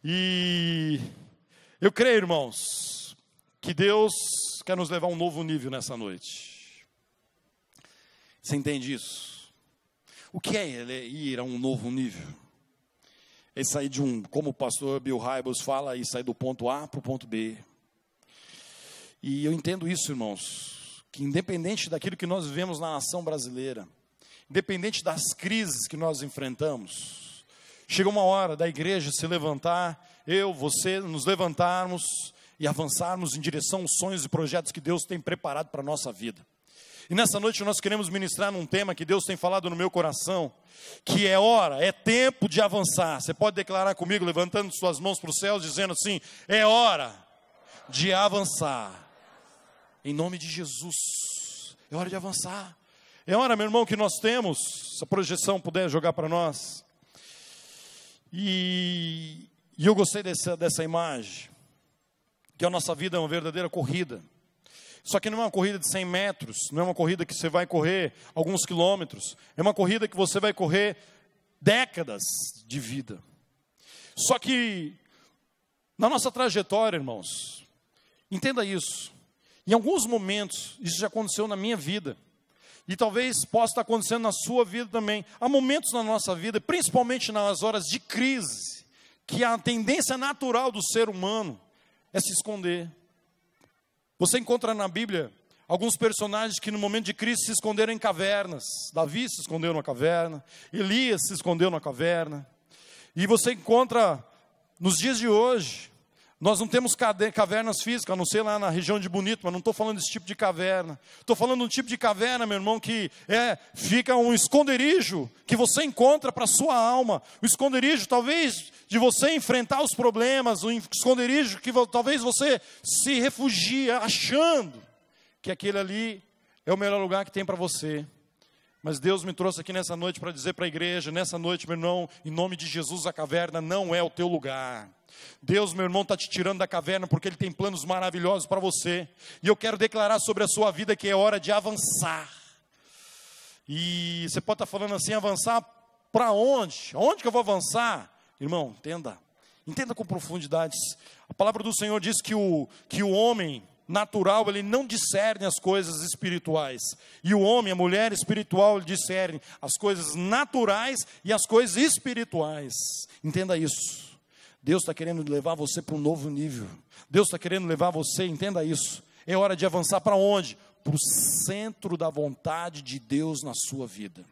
E eu creio, irmãos, que Deus quer nos levar a um novo nível nessa noite. Você entende isso? O que é ir a um novo nível? É sair de como o pastor Bill Hybels fala, é sair do ponto A para o ponto B. E eu entendo isso, irmãos, que independente daquilo que nós vivemos na nação brasileira, independente das crises que nós enfrentamos, chega uma hora da igreja se levantar, eu, você, nos levantarmos e avançarmos em direção aos sonhos e projetos que Deus tem preparado para a nossa vida. E nessa noite nós queremos ministrar num tema que Deus tem falado no meu coração, que é hora, é tempo de avançar. Você pode declarar comigo, levantando suas mãos para os céus, dizendo assim: é hora de avançar. Em nome de Jesus, é hora de avançar. É hora, meu irmão, que nós temos, se a projeção puder jogar para nós. E eu gostei dessa imagem, que a nossa vida é uma verdadeira corrida. Só que não é uma corrida de 100 metros, não é uma corrida que você vai correr alguns quilômetros, é uma corrida que você vai correr décadas de vida. Só que, na nossa trajetória, irmãos, entenda isso, em alguns momentos, isso já aconteceu na minha vida, e talvez possa estar acontecendo na sua vida também. Há momentos na nossa vida, principalmente nas horas de crise, que a tendência natural do ser humano é se esconder. Você encontra na Bíblia alguns personagens que no momento de crise se esconderam em cavernas. Davi se escondeu numa caverna, Elias se escondeu numa caverna. E você encontra, nos dias de hoje, nós não temos cavernas físicas, a não ser lá na região de Bonito, mas não estou falando desse tipo de caverna. Estou falando de um tipo de caverna, meu irmão, que fica um esconderijo que você encontra para a sua alma. O esconderijo, talvez, de você enfrentar os problemas, o esconderijo que talvez você se refugia achando que aquele ali é o melhor lugar que tem para você. Mas Deus me trouxe aqui nessa noite para dizer para a igreja, nessa noite, meu irmão, em nome de Jesus, a caverna não é o teu lugar. Deus, meu irmão, está te tirando da caverna porque Ele tem planos maravilhosos para você. E eu quero declarar sobre a sua vida que é hora de avançar. E você pode estar falando assim, avançar para onde? Aonde que eu vou avançar? Irmão, entenda com profundidade. A palavra do Senhor diz que o homem natural, ele não discerne as coisas espirituais. E o homem, a mulher espiritual, ele discerne as coisas naturais e as coisas espirituais. Entenda isso. Deus está querendo levar você para um novo nível. Deus está querendo levar você, entenda isso. É hora de avançar para onde? Para o centro da vontade de Deus na sua vida.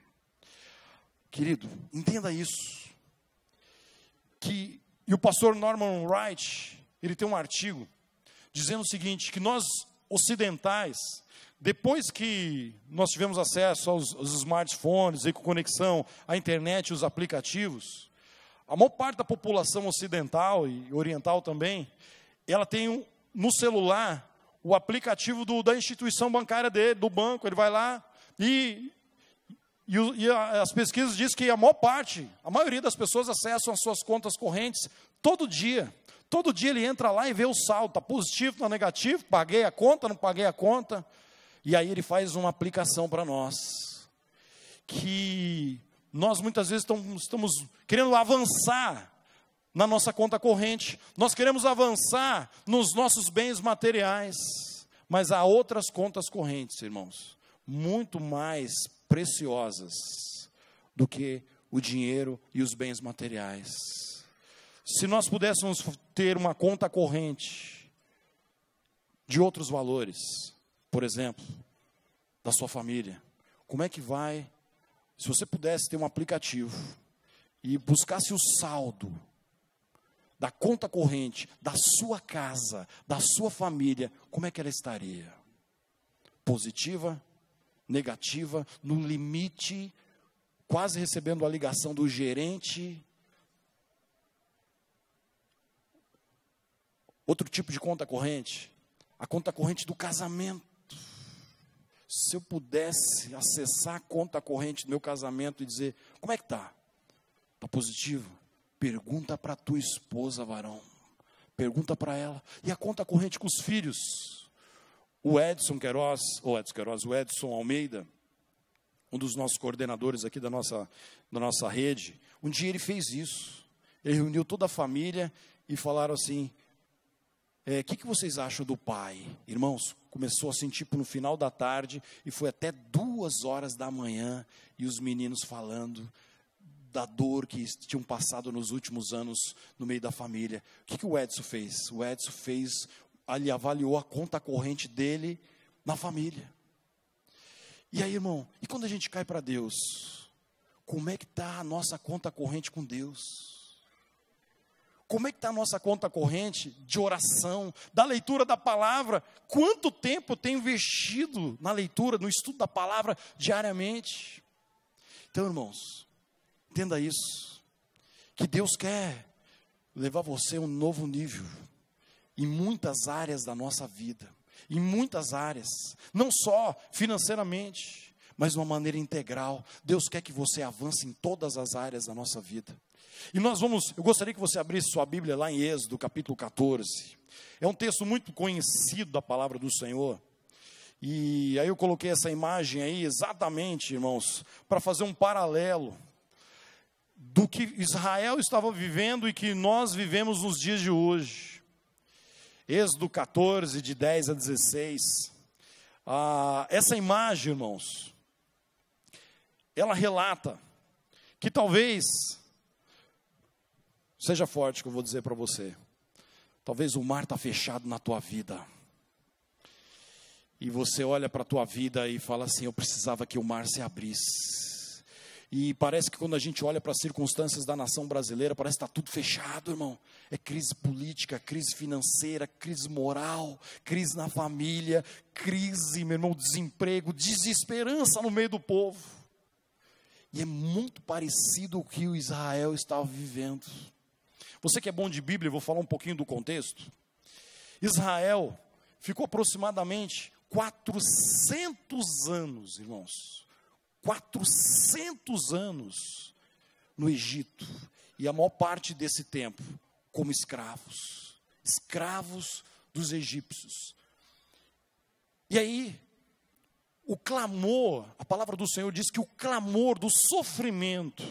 Querido, entenda isso. E o pastor Norman Wright, ele tem um artigo dizendo o seguinte, que nós ocidentais, depois que nós tivemos acesso aos smartphones, e com conexão à internet e os aplicativos, a maior parte da população ocidental e oriental também, ela tem no celular o aplicativo da instituição bancária dele, do banco. Ele vai lá e as pesquisas dizem que a maioria das pessoas acessam as suas contas correntes todo dia. Todo dia ele entra lá e vê o saldo, está positivo, está negativo, paguei a conta, não paguei a conta. E aí ele faz uma aplicação para nós, que nós muitas vezes estamos querendo avançar na nossa conta corrente, nós queremos avançar nos nossos bens materiais, mas há outras contas correntes, irmãos, muito mais preciosas do que o dinheiro e os bens materiais. Se nós pudéssemos ter uma conta corrente de outros valores, por exemplo, da sua família, como é que vai, se você pudesse ter um aplicativo e buscasse o saldo da conta corrente da sua casa, da sua família, como é que ela estaria? Positiva, negativa, no limite, quase recebendo a ligação do gerente. Outro tipo de conta corrente, a conta corrente do casamento. Se eu pudesse acessar a conta corrente do meu casamento e dizer, como é que está? Está positivo? Pergunta para a tua esposa, varão. Pergunta para ela. E a conta corrente com os filhos? O Edson Almeida, um dos nossos coordenadores aqui da nossa rede, um dia ele fez isso. Ele reuniu toda a família e falaram assim, que vocês acham do pai? Irmãos, começou assim, tipo no final da tarde, e foi até 2 horas da manhã, e os meninos falando da dor que tinham passado nos últimos anos no meio da família. O que o Edson fez? O Edson ele avaliou a conta corrente dele na família. E aí, irmão, e quando a gente cai para Deus, como é que está a nossa conta corrente com Deus? Como é que está a nossa conta corrente de oração, da leitura da palavra? Quanto tempo eu tenho investido na leitura, no estudo da palavra diariamente? Então, irmãos, entenda isso, que Deus quer levar você a um novo nível, em muitas áreas da nossa vida, em muitas áreas, não só financeiramente, mas de uma maneira integral. Deus quer que você avance em todas as áreas da nossa vida. E eu gostaria que você abrisse sua Bíblia lá em Êxodo, capítulo 14. É um texto muito conhecido da palavra do Senhor. E aí eu coloquei essa imagem aí exatamente, irmãos, para fazer um paralelo do que Israel estava vivendo e que nós vivemos nos dias de hoje. Êxodo 14, de 10 a 16. Essa imagem, irmãos, ela relata que talvez, seja forte que eu vou dizer para você, talvez o mar está fechado na tua vida, e você olha para a tua vida e fala assim, eu precisava que o mar se abrisse, e parece que quando a gente olha para as circunstâncias da nação brasileira, parece que está tudo fechado, irmão. É crise política, crise financeira, crise moral, crise na família, crise, meu irmão, desemprego, desesperança no meio do povo. E é muito parecido com o que o Israel estava vivendo. Você que é bom de Bíblia, eu vou falar um pouquinho do contexto. Israel ficou aproximadamente 400 anos, irmãos. 400 anos no Egito. E a maior parte desse tempo como escravos. Escravos dos egípcios. E aí, o clamor, a palavra do Senhor diz que o clamor do sofrimento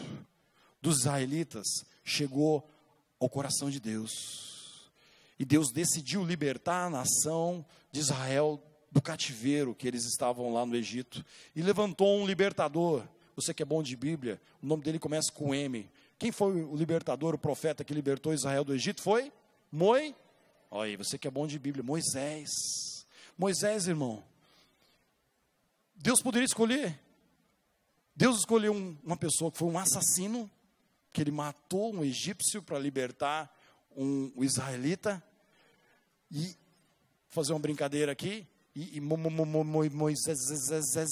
dos israelitas chegou ao coração de Deus. E Deus decidiu libertar a nação de Israel do cativeiro que eles estavam lá no Egito. E levantou um libertador. Você que é bom de Bíblia, o nome dele começa com M. Quem foi o libertador, o profeta que libertou Israel do Egito? Foi Olha aí, você que é bom de Bíblia, Moisés. Moisés, irmão, Deus poderia escolher. Deus escolheu uma pessoa que foi um assassino, que ele matou um egípcio para libertar um israelita, e fazer uma brincadeira aqui, Moisés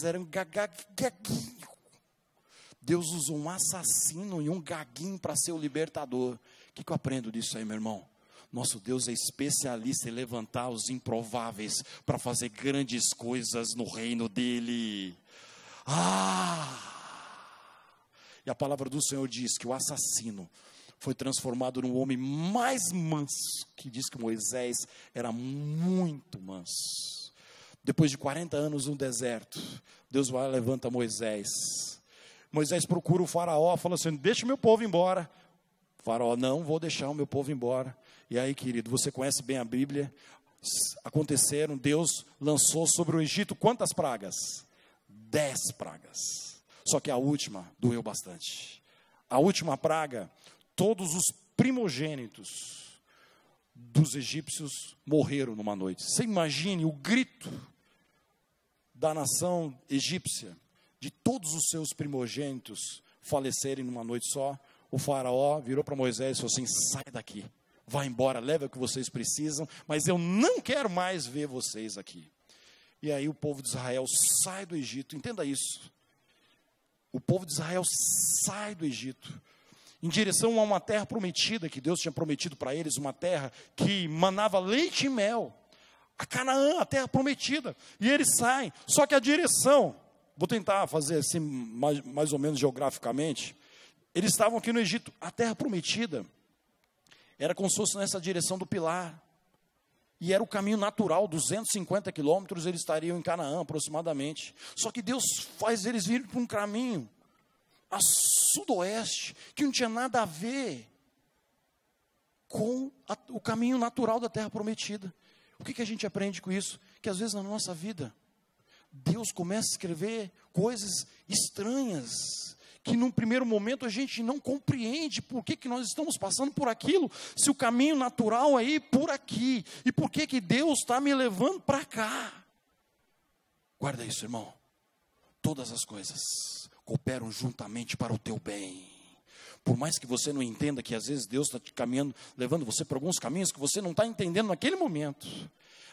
era um gaguinho. Deus usou um assassino e um gaguinho para ser o libertador. O que eu aprendo disso aí, meu irmão? Nosso Deus é especialista em levantar os improváveis para fazer grandes coisas no reino dele. E a palavra do Senhor diz que o assassino foi transformado num homem mais manso, que diz que Moisés era muito manso. Depois de 40 anos no deserto, Deus vai e levanta Moisés. Moisés procura o faraó, fala assim, deixa o meu povo embora. O faraó, não vou deixar o meu povo embora. E aí, querido, você conhece bem a Bíblia, Deus lançou sobre o Egito quantas pragas? 10 pragas. Só que a última doeu bastante. A última praga, todos os primogênitos dos egípcios morreram numa noite. Você imagine o grito da nação egípcia, de todos os seus primogênitos falecerem numa noite só. O faraó virou para Moisés e falou assim, sai daqui, vai embora, leva o que vocês precisam, mas eu não quero mais ver vocês aqui. E aí o povo de Israel sai do Egito, entenda isso. O povo de Israel sai do Egito, em direção a uma terra prometida, que Deus tinha prometido para eles, uma terra que manava leite e mel, a Canaã, a terra prometida, e eles saem, só que a direção, vou tentar fazer assim, mais ou menos geograficamente, eles estavam aqui no Egito, a terra prometida, era como se fosse nessa direção do pilar, e era o caminho natural, 250 quilômetros, eles estariam em Canaã aproximadamente, só que Deus faz eles virem para um caminho, a sudoeste, que não tinha nada a ver com o caminho natural da terra prometida. O que a gente aprende com isso? Que às vezes na nossa vida, Deus começa a escrever coisas estranhas, que num primeiro momento a gente não compreende por que nós estamos passando por aquilo, se o caminho natural é ir por aqui, e por que Deus está me levando para cá. Guarda isso, irmão. Todas as coisas cooperam juntamente para o teu bem. Por mais que você não entenda que às vezes Deus está te caminhando, levando você para alguns caminhos que você não está entendendo naquele momento,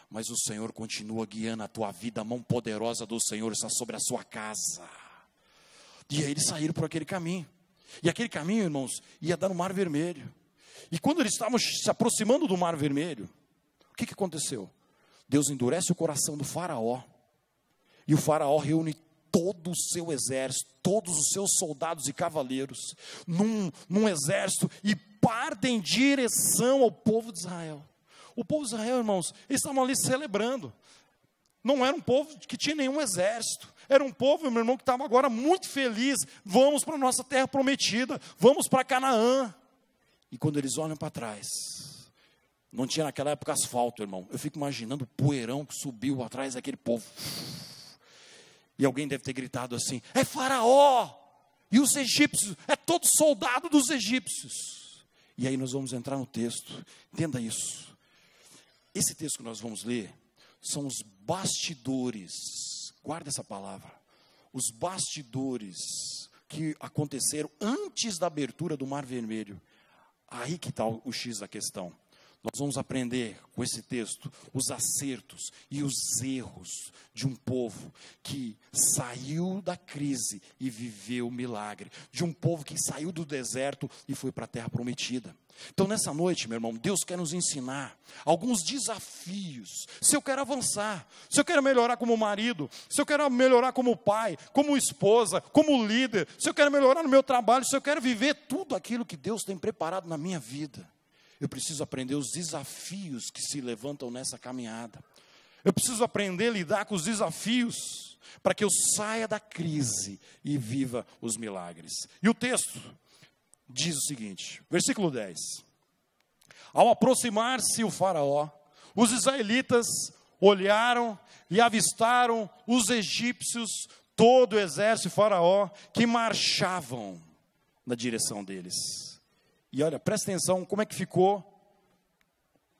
mas o Senhor continua guiando a tua vida, a mão poderosa do Senhor está sobre a sua casa. E aí eles saíram por aquele caminho, e aquele caminho, irmãos, ia dar no Mar Vermelho. E quando eles estavam se aproximando do Mar Vermelho, o que aconteceu? Deus endurece o coração do faraó, e o faraó reúne todo o seu exército, todos os seus soldados e cavaleiros, num exército, e partem em direção ao povo de Israel. O povo de Israel, irmãos, eles estavam ali celebrando. Não era um povo que tinha nenhum exército. Era um povo, meu irmão, que estava agora muito feliz. Vamos para a nossa terra prometida. Vamos para Canaã. E quando eles olham para trás, não tinha naquela época asfalto, irmão. Eu fico imaginando o poeirão que subiu atrás daquele povo. E alguém deve ter gritado assim: é Faraó! E os egípcios, é todo soldado dos egípcios. E aí nós vamos entrar no texto. Entenda isso. Esse texto que nós vamos ler são os bastidores, guarda essa palavra, os bastidores que aconteceram antes da abertura do Mar Vermelho. Aí que está o X da questão. Nós vamos aprender com esse texto os acertos e os erros de um povo que saiu da crise e viveu o milagre, de um povo que saiu do deserto e foi para a terra prometida. Então nessa noite, meu irmão, Deus quer nos ensinar alguns desafios. Se eu quero avançar, se eu quero melhorar como marido, se eu quero melhorar como pai, como esposa, como líder, se eu quero melhorar no meu trabalho, se eu quero viver tudo aquilo que Deus tem preparado na minha vida, eu preciso aprender os desafios que se levantam nessa caminhada. Eu preciso aprender a lidar com os desafios para que eu saia da crise e viva os milagres. E o texto diz o seguinte, versículo 10. Ao aproximar-se o faraó, os israelitas olharam e avistaram os egípcios, todo o exército de faraó, que marchavam na direção deles. E olha, presta atenção como é que ficou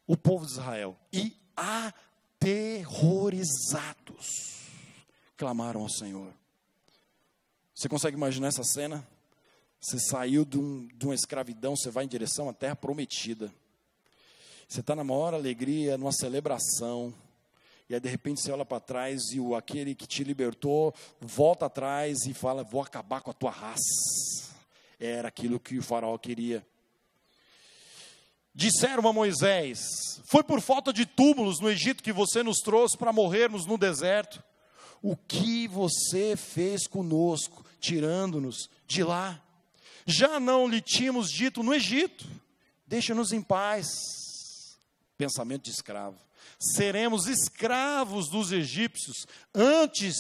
o povo de Israel. E aterrorizados, clamaram ao Senhor. Você consegue imaginar essa cena? Você saiu de uma escravidão, você vai em direção à terra prometida. Você está na maior alegria, numa celebração. E aí de repente você olha para trás e aquele que te libertou volta atrás e fala: vou acabar com a tua raça. Era aquilo que o faraó queria. Disseram a Moisés: foi por falta de túmulos no Egito que você nos trouxe para morrermos no deserto. O que você fez conosco, tirando-nos de lá? Já não lhe tínhamos dito no Egito: deixa-nos em paz. Pensamento de escravo. Seremos escravos dos egípcios, antes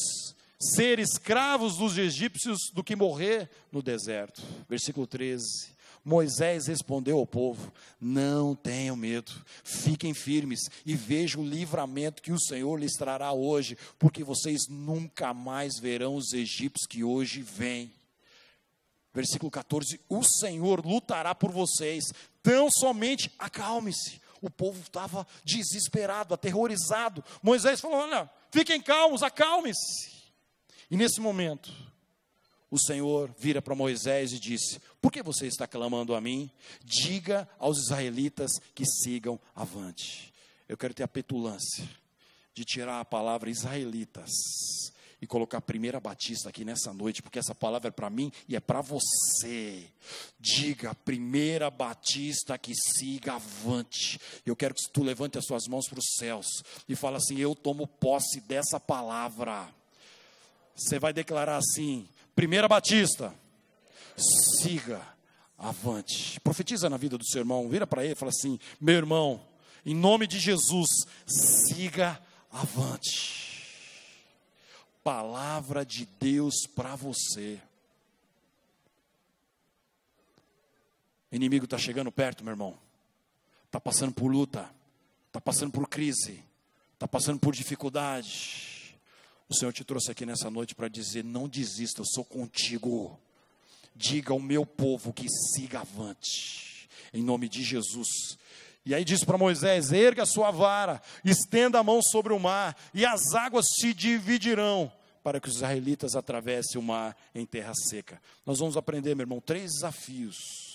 ser escravos dos egípcios do que morrer no deserto. Versículo 13. Moisés respondeu ao povo: não tenham medo, fiquem firmes e vejam o livramento que o Senhor lhes trará hoje, porque vocês nunca mais verão os egípcios que hoje vêm. Versículo 14, o Senhor lutará por vocês, tão somente acalme-se. O povo estava desesperado, aterrorizado. Moisés falou: olha, fiquem calmos, acalme-se. E nesse momento, o Senhor vira para Moisés e disse: por que você está clamando a mim? Diga aos israelitas que sigam avante. Eu quero ter a petulância de tirar a palavra israelitas e colocar a Primeira Batista aqui nessa noite, porque essa palavra é para mim e é para você. Diga: Primeira Batista que siga avante. Eu quero que tu levante as suas mãos para os céus e fala assim: eu tomo posse dessa palavra. Você vai declarar assim: Primeira Batista, siga avante. Profetiza na vida do seu irmão, vira para ele e fala assim: meu irmão, em nome de Jesus, siga avante. Palavra de Deus para você. O inimigo está chegando perto, meu irmão. está passando por luta, está passando por crise, está passando por dificuldade, o Senhor te trouxe aqui nessa noite para dizer: não desista, eu sou contigo. Diga ao meu povo que siga avante, em nome de Jesus. E aí diz para Moisés: erga a sua vara, estenda a mão sobre o mar, e as águas se dividirão, para que os israelitas atravessem o mar em terra seca. Nós vamos aprender, meu irmão, 3 desafios.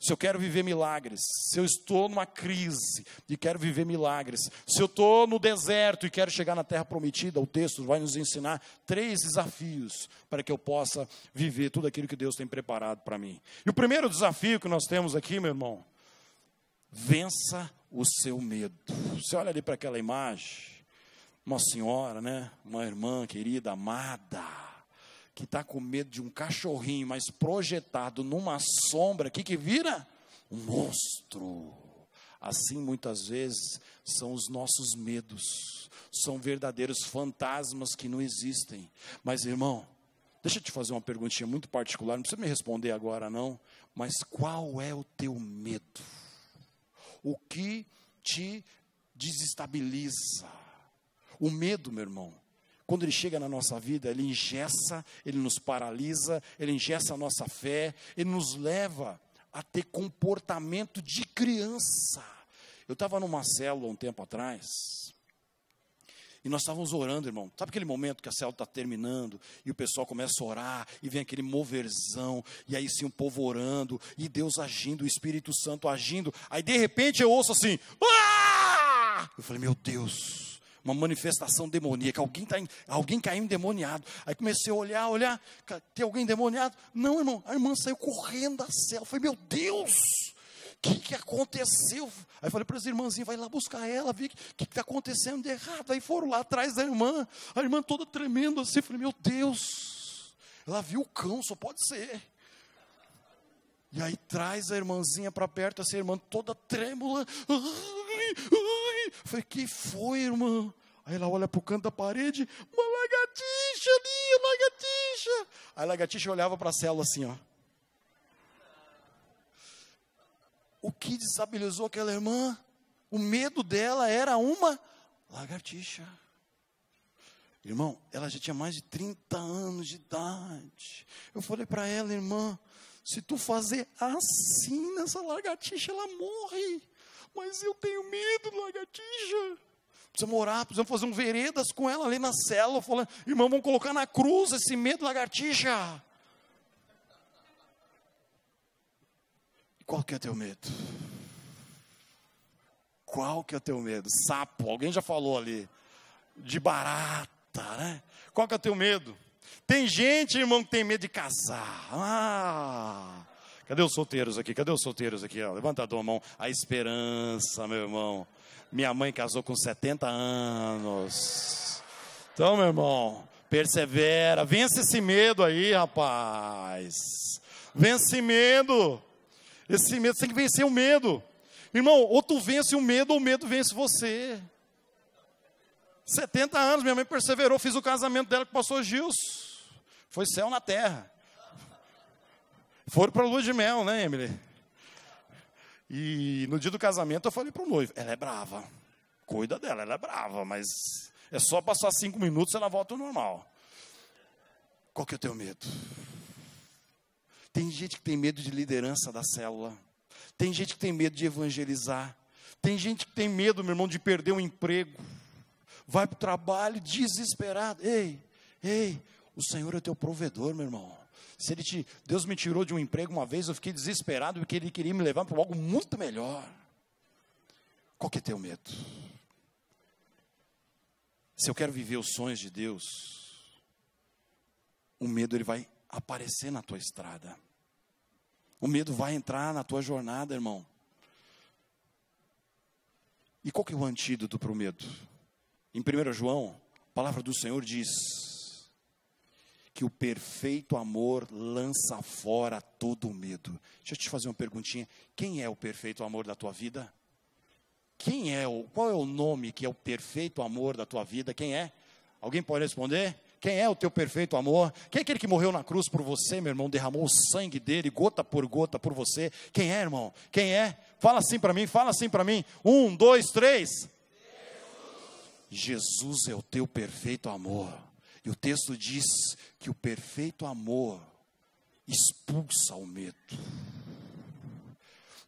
Se eu quero viver milagres, se eu estou numa crise e quero viver milagres, se eu estou no deserto e quero chegar na terra prometida, o texto vai nos ensinar 3 desafios para que eu possa viver tudo aquilo que Deus tem preparado para mim. E o primeiro desafio que nós temos aqui, meu irmão: vença o seu medo. Você olha ali para aquela imagem, uma senhora, né? Uma irmã querida, amada, que está com medo de um cachorrinho, mas projetado numa sombra, que vira um monstro. Assim, muitas vezes, são os nossos medos, são verdadeiros fantasmas que não existem. Mas, irmão, deixa eu te fazer uma perguntinha muito particular, não precisa me responder agora não, mas qual é o teu medo? O que te desestabiliza? O medo, meu irmão, quando ele chega na nossa vida, ele engessa, ele nos paralisa, ele engessa a nossa fé, ele nos leva a ter comportamento de criança. Eu estava numa célula um tempo atrás, e nós estávamos orando, irmão. Sabe aquele momento que a célula está terminando, e o pessoal começa a orar, e vem aquele moverzão, e aí sim o povo orando, e Deus agindo, o Espírito Santo agindo, aí de repente eu ouço assim, ah! Eu falei: meu Deus, uma manifestação demoníaca, alguém caiu endemoniado. Aí comecei a olhar, tem alguém endemoniado? Não, irmão, a irmã saiu correndo da cela. Eu falei: meu Deus, o que aconteceu? Aí falei para as irmãzinhas: vai lá buscar ela, ver o que está acontecendo de errado. Aí foram lá atrás da irmã, a irmã toda tremendo assim. Eu falei: meu Deus, ela viu o cão, só pode ser. E aí traz a irmãzinha para perto, essa irmã toda trêmula. Eu falei: que foi, irmã? Aí ela olha para o canto da parede, uma lagartixa ali, uma lagartixa. Aí a lagartixa olhava para a célula assim, ó. O que desestabilizou aquela irmã? O medo dela era uma lagartixa. Irmão, ela já tinha mais de 30 anos de idade. Eu falei para ela: irmã, se tu fazer assim nessa lagartixa, ela morre. Mas eu tenho medo de lagartixa. Precisamos orar, precisamos fazer um veredas com ela ali na célula, falando: irmão, vamos colocar na cruz esse medo de lagartixa. Qual que é o teu medo? Qual que é o teu medo? Sapo, alguém já falou ali. De barata, né? Qual que é o teu medo? Tem gente, irmão, que tem medo de casar. Cadê os solteiros aqui? Cadê os solteiros aqui? Ó, levanta a tua mão. A esperança, meu irmão. Minha mãe casou com 70 anos. Então, meu irmão, persevera. Vence esse medo aí, rapaz. Vence esse medo. Esse medo, você tem que vencer o medo. Irmão, ou tu vence o medo, ou o medo vence você. 70 anos, minha mãe perseverou. Fiz o casamento dela com o pastor Gils. Foi céu na terra. Foram para a lua de mel, né, Emily? E no dia do casamento eu falei para o noivo: ela é brava, cuida dela, ela é brava, mas é só passar 5 minutos e ela volta ao normal. Qual que é o teu medo? Tem gente que tem medo de liderança da célula, tem gente que tem medo de evangelizar, tem gente que tem medo, meu irmão, de perder um emprego, vai para o trabalho desesperado. Ei, o Senhor é teu provedor, meu irmão. Deus me tirou de um emprego uma vez, eu fiquei desesperado porque Ele queria me levar para algo muito melhor. Qual que é teu medo? Se eu quero viver os sonhos de Deus, o medo ele vai aparecer na tua estrada. O medo vai entrar na tua jornada, irmão. E qual que é o antídoto para o medo? Em 1 João, a palavra do Senhor diz que o perfeito amor lança fora todo o medo. Deixa eu te fazer uma perguntinha. Quem é o perfeito amor da tua vida? Qual é o nome que é o perfeito amor da tua vida? Quem é? Alguém pode responder? Quem é o teu perfeito amor? Quem é aquele que morreu na cruz por você, meu irmão? Derramou o sangue dele, gota por você. Quem é, irmão? Quem é? Fala assim para mim, fala assim para mim. 1, 2, 3. Jesus é o teu perfeito amor. E o texto diz que o perfeito amor expulsa o medo.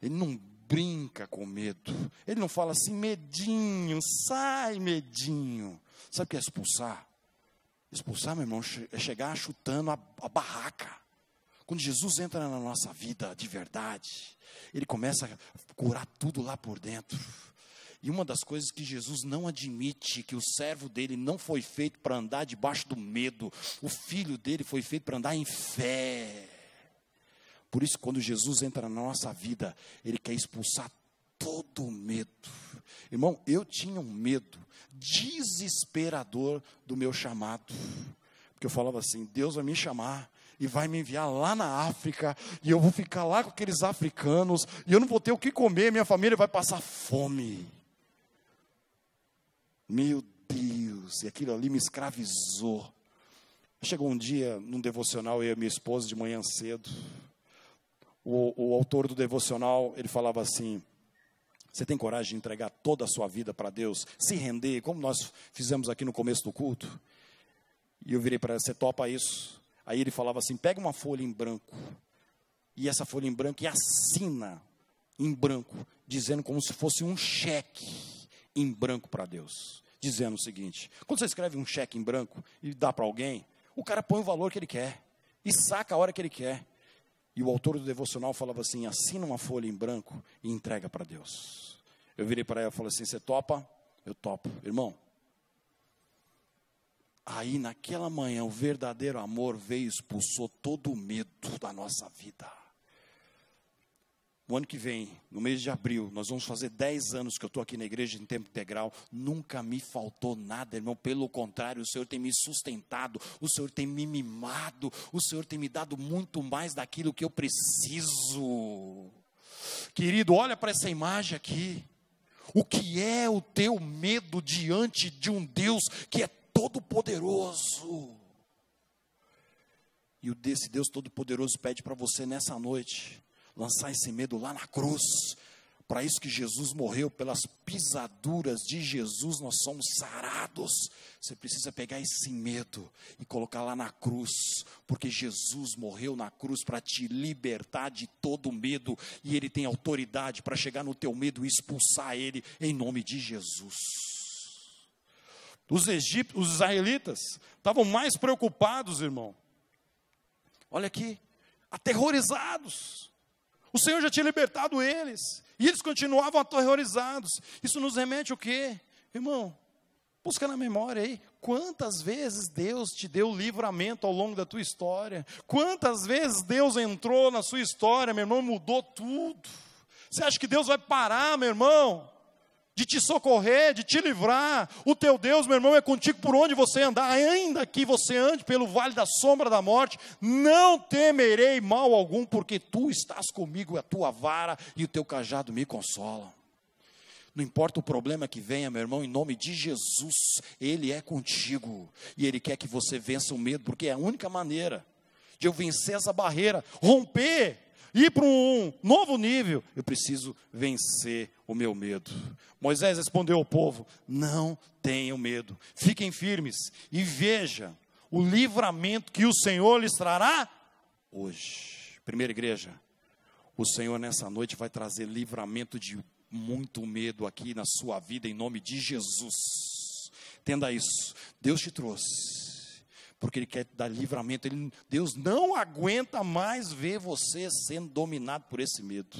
Ele não brinca com medo. Ele não fala assim, medinho, sai medinho. Sabe o que é expulsar? Expulsar, meu irmão, é chegar chutando a barraca. Quando Jesus entra na nossa vida de verdade, Ele começa a curar tudo lá por dentro. E uma das coisas que Jesus não admite, que o servo dele não foi feito para andar debaixo do medo. O filho dele foi feito para andar em fé. Por isso, quando Jesus entra na nossa vida, Ele quer expulsar todo o medo. Irmão, eu tinha um medo desesperador do meu chamado. Porque eu falava assim, Deus vai me chamar e vai me enviar lá na África, e eu vou ficar lá com aqueles africanos, e eu não vou ter o que comer, minha família vai passar fome. Meu Deus, e aquilo ali me escravizou. Chegou um dia, num devocional, eu e minha esposa, de manhã cedo, o autor do devocional, ele falava assim, você tem coragem de entregar toda a sua vida para Deus, se render, como nós fizemos aqui no começo do culto? E eu virei para ele, você topa isso? Aí ele falava assim, pega uma folha em branco, e essa folha em branco, e assina em branco, dizendo como se fosse um cheque em branco para Deus, dizendo o seguinte, quando você escreve um cheque em branco e dá para alguém, o cara põe o valor que ele quer, e saca a hora que ele quer. E o autor do devocional falava assim, assina uma folha em branco e entrega para Deus. Eu virei para ela e falei assim, você topa? Eu topo. Irmão, aí naquela manhã o verdadeiro amor veio e expulsou todo o medo da nossa vida. O ano que vem, no mês de abril, nós vamos fazer 10 anos que eu estou aqui na igreja em tempo integral. Nunca me faltou nada, irmão. Pelo contrário, o Senhor tem me sustentado, o Senhor tem me mimado, o Senhor tem me dado muito mais daquilo que eu preciso. Querido, olha para essa imagem aqui. O que é o teu medo diante de um Deus que é todo poderoso? E esse Deus todo poderoso pede para você nessa noite lançar esse medo lá na cruz. Para isso que Jesus morreu, pelas pisaduras de Jesus nós somos sarados. Você precisa pegar esse medo e colocar lá na cruz, porque Jesus morreu na cruz para te libertar de todo medo, e Ele tem autoridade para chegar no teu medo e expulsar ele em nome de Jesus. Os israelitas estavam mais preocupados, irmão. Olha aqui, aterrorizados. O Senhor já tinha libertado eles, e eles continuavam aterrorizados. Isso nos remete o quê? Irmão, busca na memória aí, quantas vezes Deus te deu livramento ao longo da tua história? Quantas vezes Deus entrou na sua história, meu irmão, mudou tudo? Você acha que Deus vai parar, meu irmão, de te socorrer, de te livrar? O teu Deus, meu irmão, é contigo por onde você andar. Ainda que você ande pelo vale da sombra da morte, não temerei mal algum, porque tu estás comigo, a tua vara e o teu cajado me consolam. Não importa o problema que venha, meu irmão, em nome de Jesus, Ele é contigo, e Ele quer que você vença o medo, porque é a única maneira de eu vencer essa barreira, romper, ir para um novo nível. Eu preciso vencer o meu medo. Moisés respondeu ao povo, não tenham medo, fiquem firmes e veja o livramento que o Senhor lhes trará hoje. Primeira igreja, o Senhor nessa noite vai trazer livramento de muito medo aqui na sua vida, em nome de Jesus. Entenda isso, Deus te trouxe porque Ele quer te dar livramento. Deus não aguenta mais ver você sendo dominado por esse medo.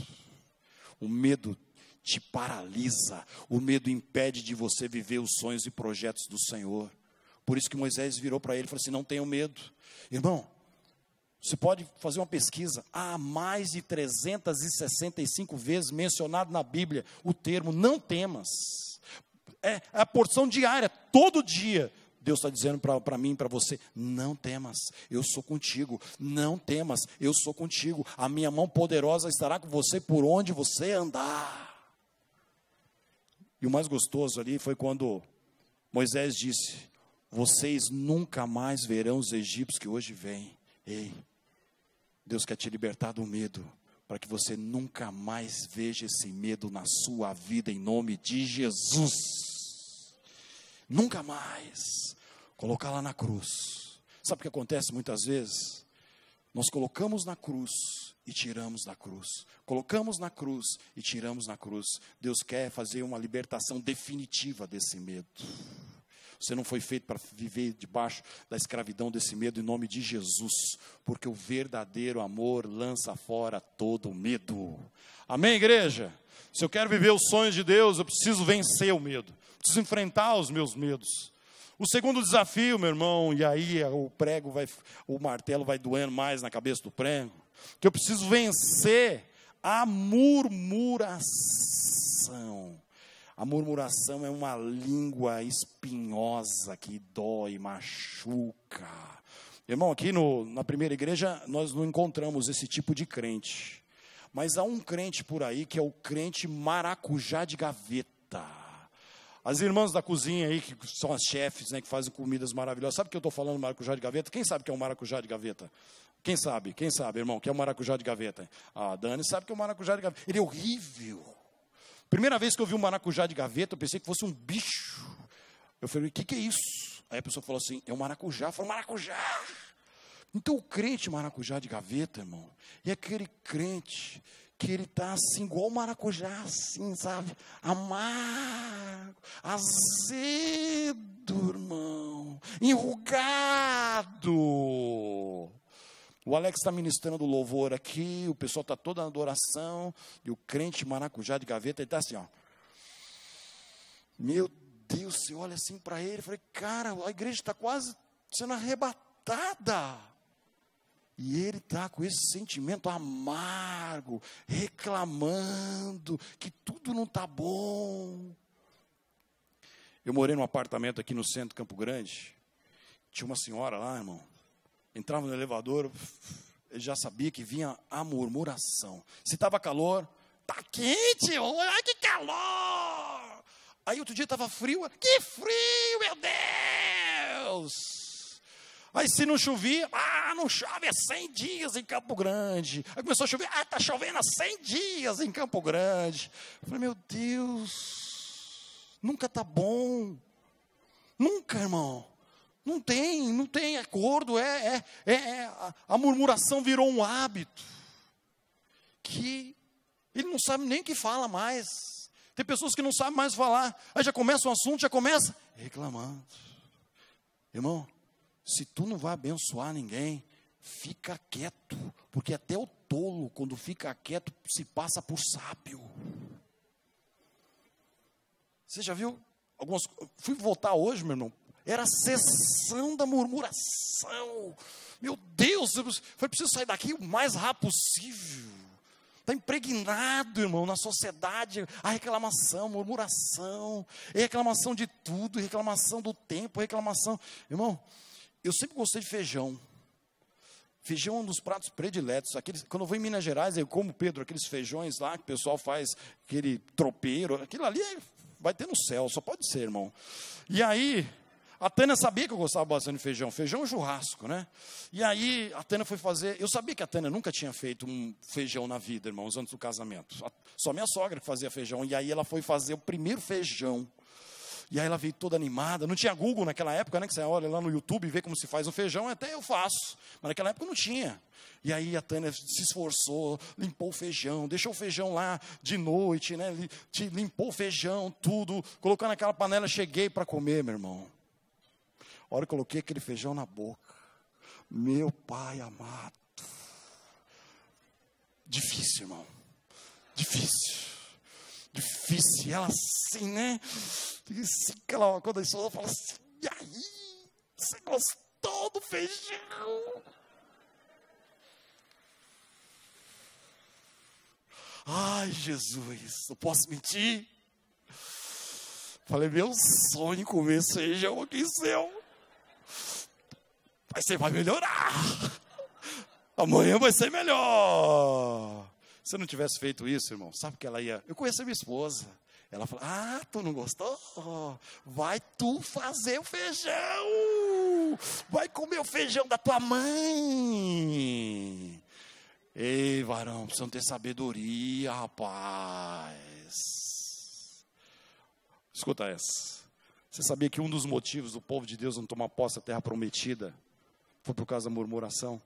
O medo te paralisa, o medo impede de você viver os sonhos e projetos do Senhor. Por isso que Moisés virou para ele e falou assim, não tenham medo. Irmão, você pode fazer uma pesquisa, há mais de 365 vezes mencionado na Bíblia o termo não temas. É a porção diária, todo dia. Deus está dizendo para mim e para você, não temas, eu sou contigo. Não temas, eu sou contigo. A minha mão poderosa estará com você por onde você andar. E o mais gostoso ali foi quando Moisés disse, vocês nunca mais verão os egípcios que hoje vêm. Ei, Deus quer te libertar do medo, para que você nunca mais veja esse medo na sua vida, em nome de Jesus. Nunca mais. Colocar lá na cruz. Sabe o que acontece muitas vezes? Nós colocamos na cruz e tiramos da cruz. Colocamos na cruz e tiramos na cruz. Deus quer fazer uma libertação definitiva desse medo. Você não foi feito para viver debaixo da escravidão desse medo, em nome de Jesus, porque o verdadeiro amor lança fora todo o medo. Amém, igreja? Se eu quero viver os sonhos de Deus, eu preciso vencer o medo, preciso enfrentar os meus medos. O segundo desafio, meu irmão, e aí o martelo vai doendo mais na cabeça do prego, que eu preciso vencer a murmuração. A murmuração é uma língua espinhosa que dói, machuca. Irmão, aqui na primeira igreja nós não encontramos esse tipo de crente. Mas há um crente por aí que é o crente maracujá de gaveta. As irmãs da cozinha aí, que são as chefes, né, que fazem comidas maravilhosas. Sabe o que eu estou falando, maracujá de gaveta? Quem sabe que é um maracujá de gaveta? Quem sabe, irmão, que é um maracujá de gaveta? A Dani sabe que é um maracujá de gaveta. Ele é horrível. Primeira vez que eu vi um maracujá de gaveta, eu pensei que fosse um bicho. Eu falei, o que é isso? Aí a pessoa falou assim, é um maracujá. Eu falei, maracujá. Então o crente maracujá de gaveta, irmão, é aquele crente que ele está assim, igual o maracujá, assim, sabe? Amargo, azedo, irmão, enrugado. O Alex está ministrando louvor aqui, o pessoal está toda na adoração, e o crente maracujá de gaveta, ele está assim, ó. Meu Deus, você olha assim para ele, eu falei, cara, a igreja está quase sendo arrebatada. E ele está com esse sentimento amargo, reclamando que tudo não está bom. Eu morei num apartamento aqui no centro de Campo Grande, tinha uma senhora lá, irmão. Entrava no elevador, eu já sabia que vinha a murmuração. Se estava calor, tá quente, ai que calor! Aí outro dia estava frio, que frio, meu Deus! Aí se não chovia, não chove há 100 dias em Campo Grande. Aí começou a chover, tá chovendo há 100 dias em Campo Grande. Eu falei, meu Deus, nunca tá bom. Nunca, irmão. Não tem acordo, a murmuração virou um hábito, que ele não sabe nem o que fala mais. Tem pessoas que não sabem mais falar, aí já começa um assunto, já começa reclamando. Irmão, se tu não vai abençoar ninguém, fica quieto, porque até o tolo, quando fica quieto, se passa por sábio. Você já viu? Fui votar hoje, meu irmão. Era a sessão da murmuração. Meu Deus, foi preciso sair daqui o mais rápido possível. Está impregnado, irmão, na sociedade, a reclamação, murmuração, reclamação de tudo, reclamação do tempo, reclamação. Irmão, eu sempre gostei de feijão. Feijão é um dos pratos prediletos. Quando eu vou em Minas Gerais, eu como, Pedro, aqueles feijões lá que o pessoal faz, aquele tropeiro, aquilo ali vai ter no céu, só pode ser, irmão. E aí, a Tânia sabia que eu gostava bastante de feijão. Feijão é churrasco, né? E aí, a Tânia foi fazer... Eu sabia que a Tânia nunca tinha feito um feijão na vida, irmãos, antes do casamento. Só minha sogra que fazia feijão. E aí, ela foi fazer o primeiro feijão. E aí, ela veio toda animada. Não tinha Google naquela época, né? Que você olha lá no YouTube e vê como se faz um feijão. Até eu faço. Mas naquela época não tinha. E aí, a Tânia se esforçou, limpou o feijão, deixou o feijão lá de noite, né? Limpou o feijão, tudo. Colocou naquela panela, cheguei para comer, meu irmão. A hora que eu coloquei aquele feijão na boca, meu pai amado, difícil, irmão, difícil, e ela assim, né, quando ela fala assim, e aí, você gostou do feijão? Ai, Jesus, não posso mentir. Falei, meu sonho comer feijão aqui em céu. Mas você vai melhorar. Amanhã vai ser melhor. Se eu não tivesse feito isso, irmão, sabe que ela ia... Eu conheço a minha esposa. Ela fala, ah, tu não gostou? Vai tu fazer o feijão. Vai comer o feijão da tua mãe. Ei, varão, precisam ter sabedoria, rapaz. Escuta essa. Você sabia que um dos motivos do povo de Deus não tomar posse da terra prometida foi por causa da murmuração?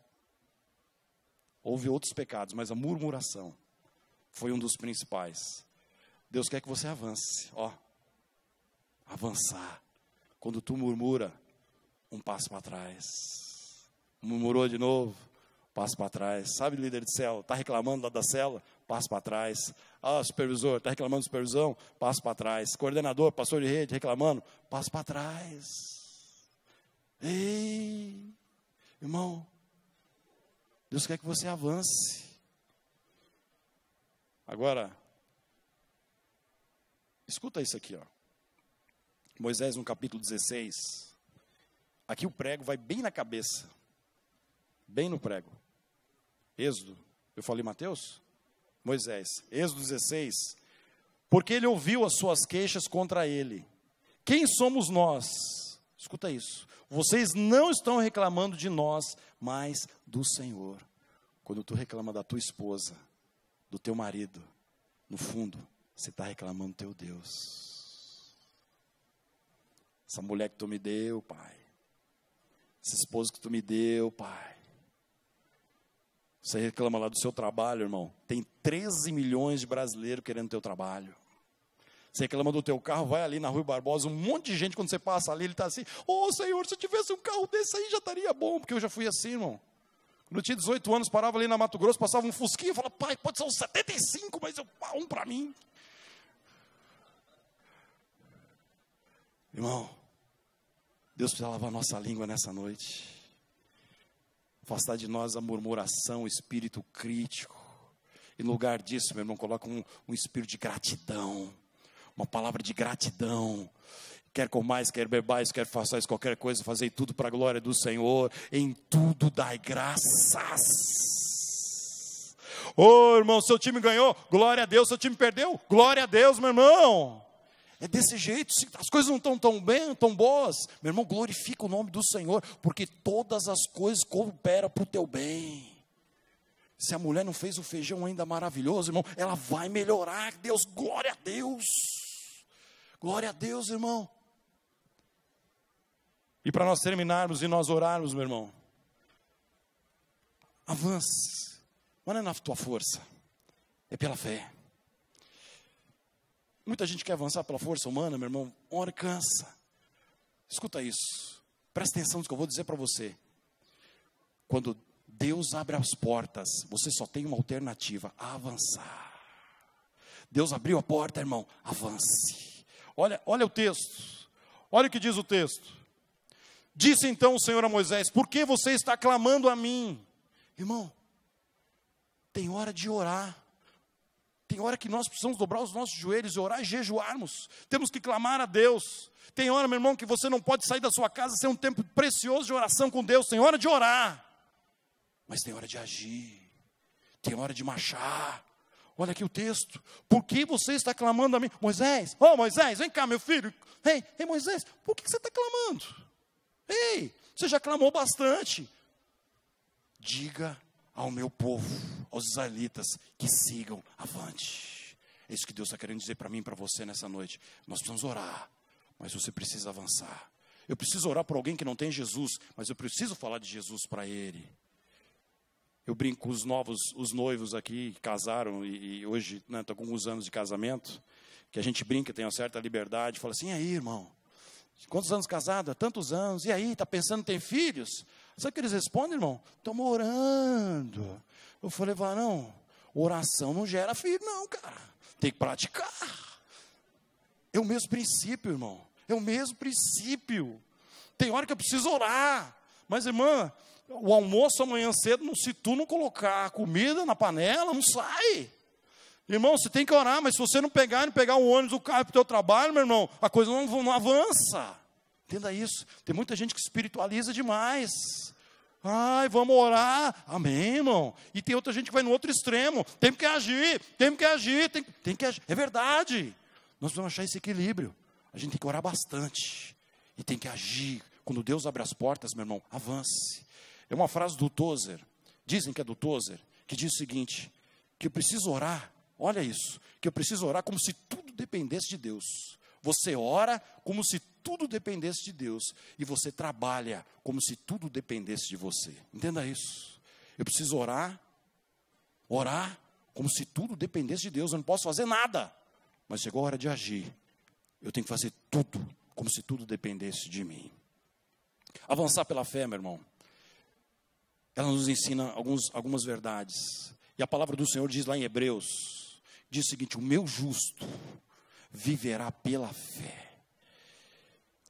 Houve outros pecados, mas a murmuração foi um dos principais. Deus quer que você avance, ó. Avançar. Quando tu murmura, um passo para trás. Murmurou de novo, passo para trás. Sabe, líder de célula, está reclamando lá da célula? Passo para trás. Ah, supervisor, está reclamando de supervisão? Passo para trás. Coordenador, pastor de rede, reclamando? Passo para trás. Ei, irmão, Deus quer que você avance. Agora, escuta isso aqui, ó. Moisés no capítulo 16. Aqui o prego vai bem na cabeça. Bem no prego. Êxodo. Eu falei Mateus? Moisés. Êxodo 16. Porque ele ouviu as suas queixas contra ele. Quem somos nós? Escuta isso. Vocês não estão reclamando de nós, mas do Senhor. Quando tu reclama da tua esposa, do teu marido, no fundo, você está reclamando do teu Deus. Essa mulher que tu me deu, pai. Essa esposa que tu me deu, pai. Você reclama lá do seu trabalho, irmão. Tem 13 milhões de brasileiros querendo teu trabalho. Você reclama do teu carro, vai ali na Rui Barbosa, um monte de gente, quando você passa ali, ele está assim, ô Senhor, se eu tivesse um carro desse aí, já estaria bom, porque eu já fui assim, irmão. Quando eu tinha 18 anos, parava ali na Mato Grosso, passava um fusquinha, eu falava, pai, pode ser uns 75, mas um para mim. Irmão, Deus precisa lavar nossa língua nessa noite. Afastar de nós a murmuração, o espírito crítico. E no lugar disso, meu irmão, coloca um espírito de gratidão. Uma palavra de gratidão. Quer comais, quer bebais, quer façais qualquer coisa, fazei tudo para a glória do Senhor. Em tudo dai graças. Ô irmão, seu time ganhou, glória a Deus. Seu time perdeu, glória a Deus, meu irmão. É desse jeito, se as coisas não estão tão bem, tão boas, meu irmão, glorifica o nome do Senhor, porque todas as coisas cooperam para o teu bem. Se a mulher não fez o feijão ainda maravilhoso, irmão, ela vai melhorar. Deus, glória a Deus. Glória a Deus, irmão. E para nós terminarmos e nós orarmos, meu irmão, avance. Mas não é na tua força, é pela fé. Muita gente quer avançar pela força humana, meu irmão, uma hora cansa. Escuta isso, presta atenção no que eu vou dizer para você. Quando Deus abre as portas, você só tem uma alternativa, avançar. Deus abriu a porta, irmão, avance. Olha o texto, olha o que diz o texto. Disse então o Senhor a Moisés, por que você está clamando a mim? Irmão, tem hora de orar. Tem hora que nós precisamos dobrar os nossos joelhos e orar e jejuarmos. Temos que clamar a Deus. Tem hora, meu irmão, que você não pode sair da sua casa sem um tempo precioso de oração com Deus. Tem hora de orar. Mas tem hora de agir. Tem hora de marchar. Olha aqui o texto. Por que você está clamando a mim? Moisés, Moisés, vem cá, meu filho. Ei, Moisés, por que você está clamando? Ei, você já clamou bastante. Diga ao meu povo, aos israelitas, que sigam avante. É isso que Deus está querendo dizer para mim e para você nessa noite. Nós precisamos orar, mas você precisa avançar. Eu preciso orar por alguém que não tem Jesus, mas eu preciso falar de Jesus para ele. Eu brinco com os noivos aqui, que casaram, e hoje estou com alguns anos de casamento, que a gente brinca, tem uma certa liberdade, fala assim, e aí, irmão, quantos anos casado? Há tantos anos, e aí, está pensando em ter filhos? Sabe o que eles respondem, irmão? Estamos orando. Eu falei, varão, oração não gera filho não, cara, tem que praticar. É o mesmo princípio, irmão, é o mesmo princípio. Tem hora que eu preciso orar, mas irmã, o almoço amanhã cedo, se tu não colocar a comida na panela, não sai. Irmão, você tem que orar, mas se você não pegar o ônibus, o carro para o teu trabalho, meu irmão, a coisa não avança. Entenda isso. Tem muita gente que espiritualiza demais. Ai, vamos orar. Amém, irmão. E tem outra gente que vai no outro extremo. Tem que agir, tem que agir. É verdade. Nós precisamos achar esse equilíbrio. A gente tem que orar bastante e tem que agir. Quando Deus abre as portas, meu irmão, avance. É uma frase do Tozer, dizem que é do Tozer, que diz o seguinte, que eu preciso orar, olha isso, que eu preciso orar como se tudo dependesse de Deus. Você ora como se tudo dependesse de Deus, e você trabalha como se tudo dependesse de você. Entenda isso. Eu preciso orar como se tudo dependesse de Deus. Eu não posso fazer nada, mas chegou a hora de agir. Eu tenho que fazer tudo como se tudo dependesse de mim. Avançar pela fé, meu irmão, ela nos ensina algumas verdades. E a palavra do Senhor diz lá em Hebreus, diz o seguinte: o meu justo viverá pela fé.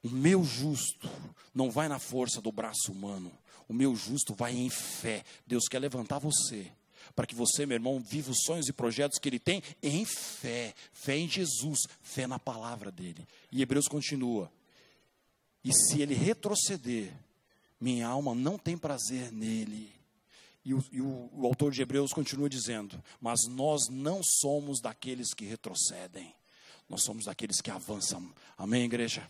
O meu justo não vai na força do braço humano. O meu justo vai em fé. Deus quer levantar você, para que você, meu irmão, viva os sonhos e projetos que Ele tem em fé. Fé em Jesus, fé na palavra dEle. E Hebreus continua: e se ele retroceder, minha alma não tem prazer nele. E o autor de Hebreus continua dizendo: mas nós não somos daqueles que retrocedem, nós somos daqueles que avançam. Amém, igreja?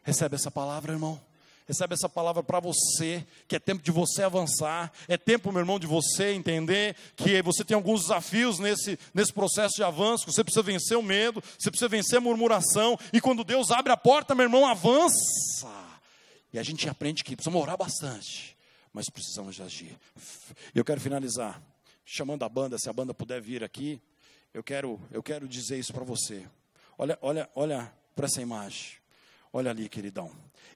Recebe essa palavra, irmão. Recebe essa palavra para você, que é tempo de você avançar. É tempo, meu irmão, de você entender que você tem alguns desafios nesse processo de avanço. Você precisa vencer o medo, você precisa vencer a murmuração. E quando Deus abre a porta, meu irmão, avança. E a gente aprende que precisamos orar bastante, mas precisamos de agir. Eu quero finalizar chamando a banda, se a banda puder vir aqui. Eu quero dizer isso para você. Olha para essa imagem. Olha ali, queridão.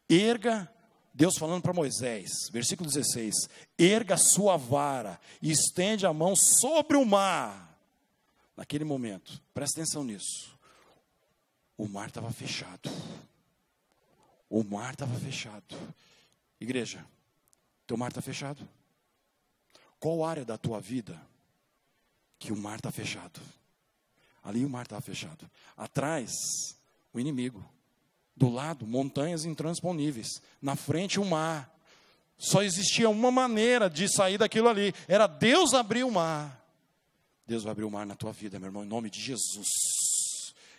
Erga, Deus falando para Moisés, versículo 16: erga a sua vara e estende a mão sobre o mar. Naquele momento, presta atenção nisso, o mar estava fechado. O mar estava fechado. Igreja, teu mar está fechado? Qual área da tua vida que o mar está fechado? Ali o mar estava fechado. Atrás, o inimigo. Do lado, montanhas intransponíveis. Na frente, o mar. Só existia uma maneira de sair daquilo ali. Era Deus abrir o mar. Deus vai abrir o mar na tua vida, meu irmão, em nome de Jesus.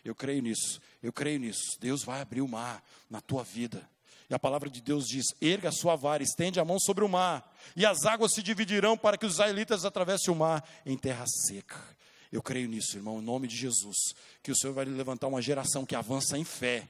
Eu creio nisso. Eu creio nisso. Deus vai abrir o mar na tua vida. E a palavra de Deus diz: erga a sua vara, estende a mão sobre o mar, e as águas se dividirão para que os israelitas atravessem o mar em terra seca. Eu creio nisso, irmão, em nome de Jesus. Que o Senhor vai levantar uma geração que avança em fé.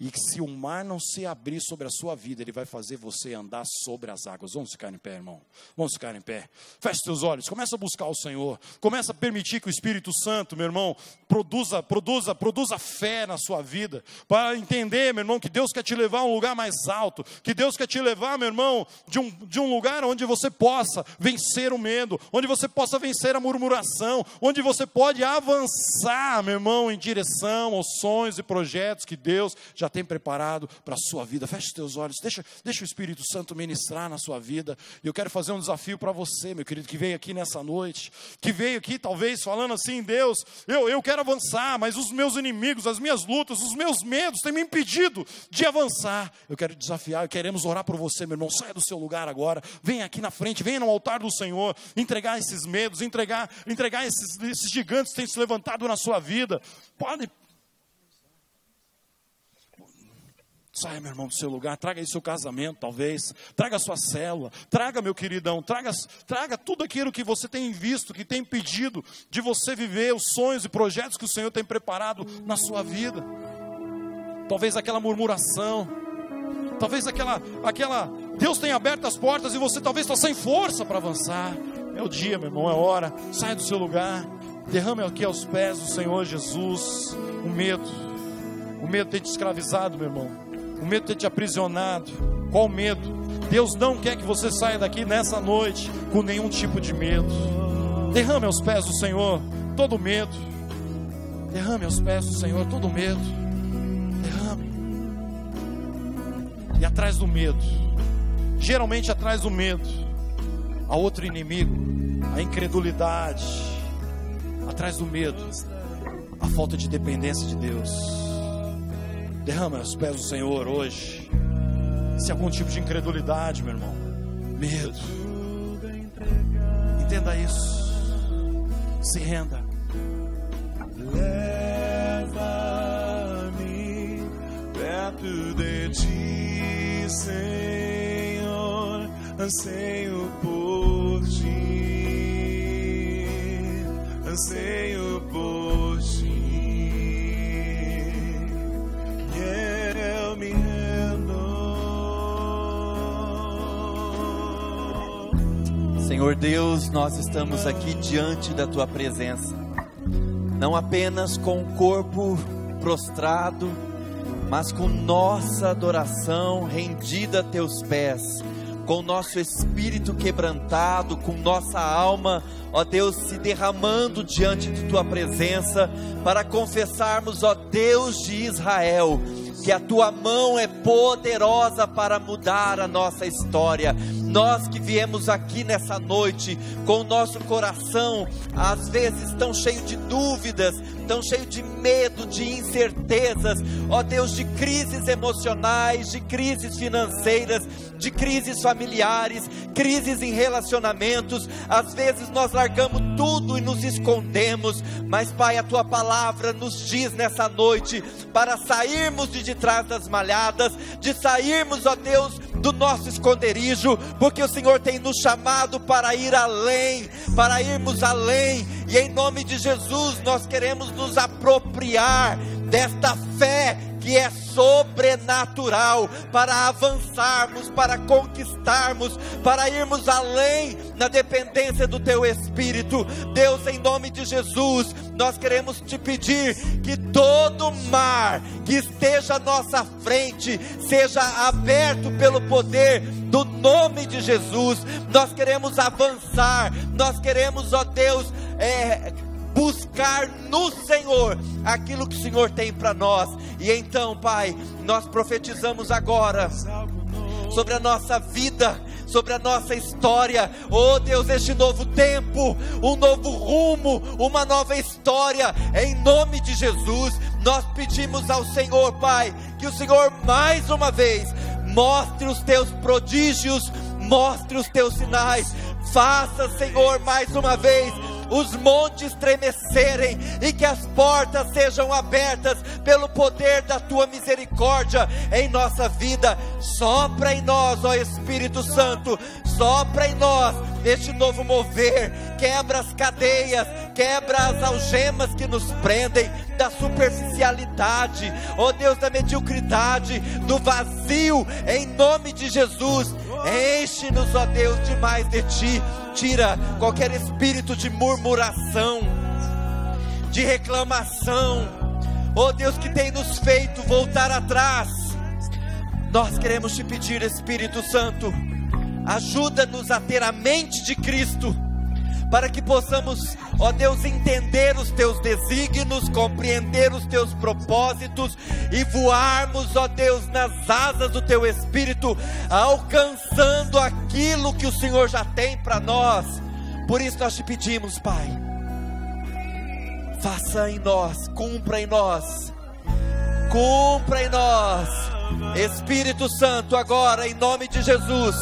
E que se o mar não se abrir sobre a sua vida, Ele vai fazer você andar sobre as águas. Vamos ficar em pé, irmão. Vamos ficar em pé. Feche seus olhos, começa a buscar o Senhor. Começa a permitir que o Espírito Santo, meu irmão, produza fé na sua vida. Para entender, meu irmão, que Deus quer te levar a um lugar mais alto. Que Deus quer te levar, meu irmão, de um lugar onde você possa vencer o medo. Onde você possa vencer a murmuração. Onde você pode avançar, meu irmão, em direção aos sonhos e projetos que Deus já tem preparado para a sua vida. Feche os teus olhos, deixa o Espírito Santo ministrar na sua vida. E eu quero fazer um desafio para você, meu querido, que veio aqui nessa noite, que veio aqui talvez falando assim: Deus, eu quero avançar, mas os meus inimigos, as minhas lutas, os meus medos têm me impedido de avançar. Eu quero desafiar, queremos orar por você, meu irmão. Saia do seu lugar agora, venha aqui na frente, venha no altar do Senhor, entregar esses medos, entregar esses gigantes que têm se levantado na sua vida. Saia, meu irmão, do seu lugar, traga aí seu casamento, talvez, traga a sua célula, traga, meu queridão, traga tudo aquilo que você tem visto, que tem impedido de você viver os sonhos e projetos que o Senhor tem preparado na sua vida. Talvez aquela murmuração, talvez aquela Deus tem aberto as portas e você talvez está sem força para avançar. É o dia, meu irmão, é a hora. Saia do seu lugar, derrame aqui aos pés do Senhor Jesus. O medo tem te escravizado, meu irmão. O medo tem te aprisionado. Qual medo? Deus não quer que você saia daqui nessa noite com nenhum tipo de medo. Derrame aos pés do Senhor todo medo. Derrame aos pés do Senhor todo medo. Derrame. E atrás do medo, geralmente atrás do medo, há outro inimigo, a incredulidade. Atrás do medo, a falta de dependência de Deus. Derrama aos pés do Senhor hoje. Se há algum tipo de incredulidade, meu irmão, medo, entenda isso. Se renda. Leva perto de ti, Senhor, anseio por ti, anseio por ti, e eu me rendo. Senhor Deus, nós estamos aqui diante da Tua presença, não apenas com o corpo prostrado, mas com nossa adoração rendida a Teus pés, com nosso espírito quebrantado, com nossa alma, ó Deus, se derramando diante de Tua presença, para confessarmos, ó Deus de Israel, que a Tua mão é poderosa para mudar a nossa história. Nós que viemos aqui nessa noite, com o nosso coração, às vezes tão cheio de dúvidas, tão cheio de medo, de incertezas, ó Deus, de crises emocionais, de crises financeiras, de crises familiares, crises em relacionamentos. Às vezes nós largamos tudo e nos escondemos, mas Pai, a Tua palavra nos diz nessa noite, para sairmos de trás das malhadas, de sairmos, ó Deus, do nosso esconderijo, porque o Senhor tem nos chamado para ir além, para irmos além, e em nome de Jesus nós queremos nos apropriar desta fé que é sobrenatural, para avançarmos, para conquistarmos, para irmos além na dependência do Teu Espírito. Deus, em nome de Jesus, nós queremos Te pedir que todo mar que esteja à nossa frente seja aberto pelo poder do nome de Jesus. Nós queremos avançar, nós queremos, ó Deus, buscar no Senhor aquilo que o Senhor tem para nós. E então, Pai, nós profetizamos agora sobre a nossa vida, sobre a nossa história, oh Deus, este novo tempo, um novo rumo, uma nova história, em nome de Jesus. Nós pedimos ao Senhor, Pai, que o Senhor mais uma vez mostre os Teus prodígios, mostre os Teus sinais, faça, Senhor, mais uma vez os montes estremecerem, e que as portas sejam abertas pelo poder da Tua misericórdia em nossa vida. Sopra em nós, ó Espírito Santo, sopra em nós este novo mover, quebra as cadeias, quebra as algemas que nos prendem, da superficialidade, ó Deus, da mediocridade, do vazio, em nome de Jesus. Enche-nos, ó Deus, de mais de Ti. Tira qualquer espírito de murmuração, de reclamação, ó Deus, que tem nos feito voltar atrás. Nós queremos Te pedir, Espírito Santo, ajuda-nos a ter a mente de Cristo, para que possamos, ó Deus, entender os Teus desígnios, compreender os Teus propósitos e voarmos, ó Deus, nas asas do Teu Espírito, alcançando aquilo que o Senhor já tem para nós. Por isso nós Te pedimos, Pai, faça em nós, cumpra em nós, Espírito Santo, agora em nome de Jesus,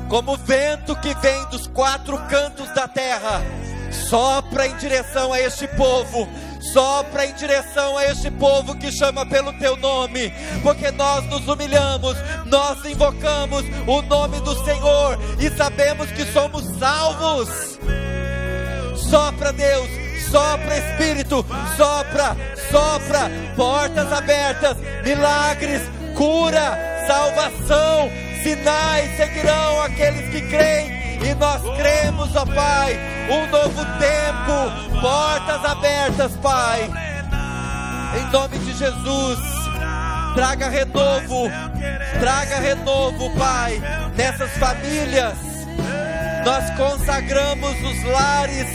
como vento que vem dos quatro cantos da terra, sopra em direção a este povo, sopra em direção a este povo que chama pelo Teu nome, porque nós nos humilhamos, nós invocamos o nome do Senhor e sabemos que somos salvos. Sopra, Deus, sopra, Espírito, sopra, sopra, portas abertas, milagres, cura, salvação, sinais seguirão aqueles que creem, e nós cremos, ó Pai, um novo tempo, portas abertas, Pai, em nome de Jesus. Traga renovo, Pai, nessas famílias. Nós consagramos os lares,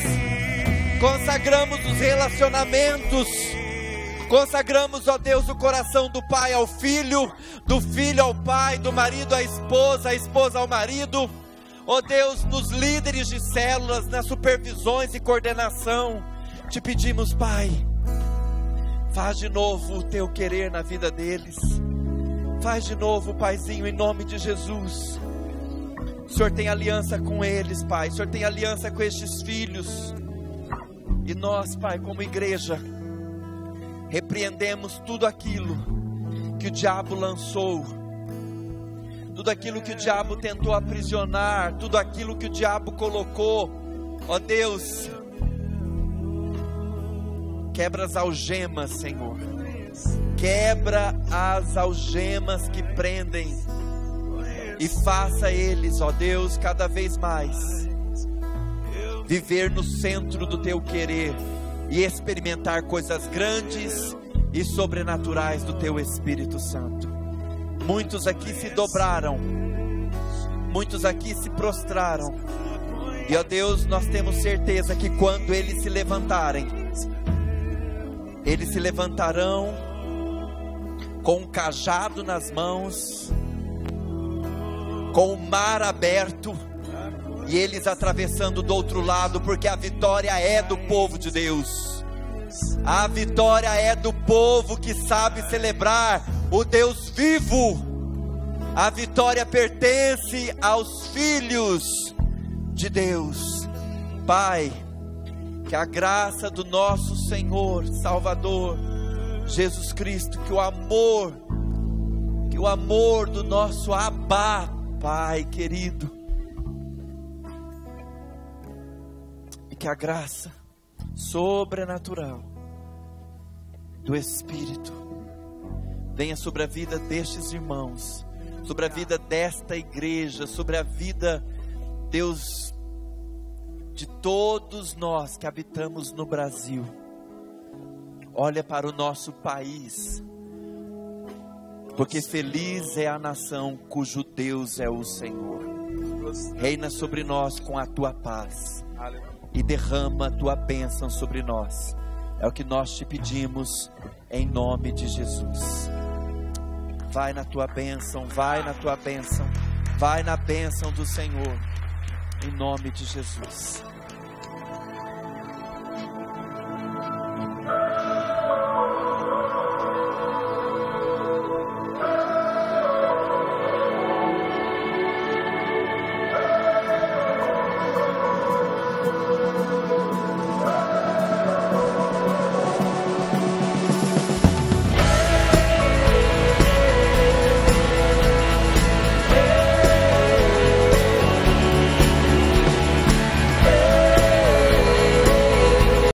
consagramos os relacionamentos, consagramos, ó Deus, o coração do pai ao filho, do filho ao pai, do marido à esposa, a esposa ao marido. Ó Deus, nos líderes de células, nas supervisões e coordenação, Te pedimos, Pai, faz de novo o Teu querer na vida deles. Faz de novo, Paizinho, em nome de Jesus. O Senhor tem aliança com eles, Pai. O Senhor tem aliança com estes filhos. E nós, Pai, como igreja, repreendemos tudo aquilo que o diabo lançou, tudo aquilo que o diabo tentou aprisionar, tudo aquilo que o diabo colocou, ó Deus, quebra as algemas, Senhor, quebra as algemas que prendem, e faça eles, ó Deus, cada vez mais viver no centro do teu querer e experimentar coisas grandes e sobrenaturais do teu Espírito Santo. Muitos aqui se dobraram, muitos aqui se prostraram, e ó Deus, nós temos certeza que quando eles se levantarem, eles se levantarão com um cajado nas mãos, com o mar aberto, e eles atravessando do outro lado, porque a vitória é do povo de Deus. A vitória é do povo que sabe celebrar o Deus vivo. A vitória pertence aos filhos de Deus. Pai, que a graça do nosso Senhor, Salvador, Jesus Cristo, que o amor do nosso Abba, Pai querido, e que a graça sobrenatural do Espírito venha sobre a vida destes irmãos, sobre a vida desta igreja, sobre a vida, Deus, de todos nós que habitamos no Brasil. Olha para o nosso país, porque feliz é a nação cujo Deus é o Senhor. Reina sobre nós com a tua paz e derrama a tua bênção sobre nós. É o que nós te pedimos em nome de Jesus. Vai na tua bênção, vai na tua bênção, vai na bênção do Senhor, em nome de Jesus.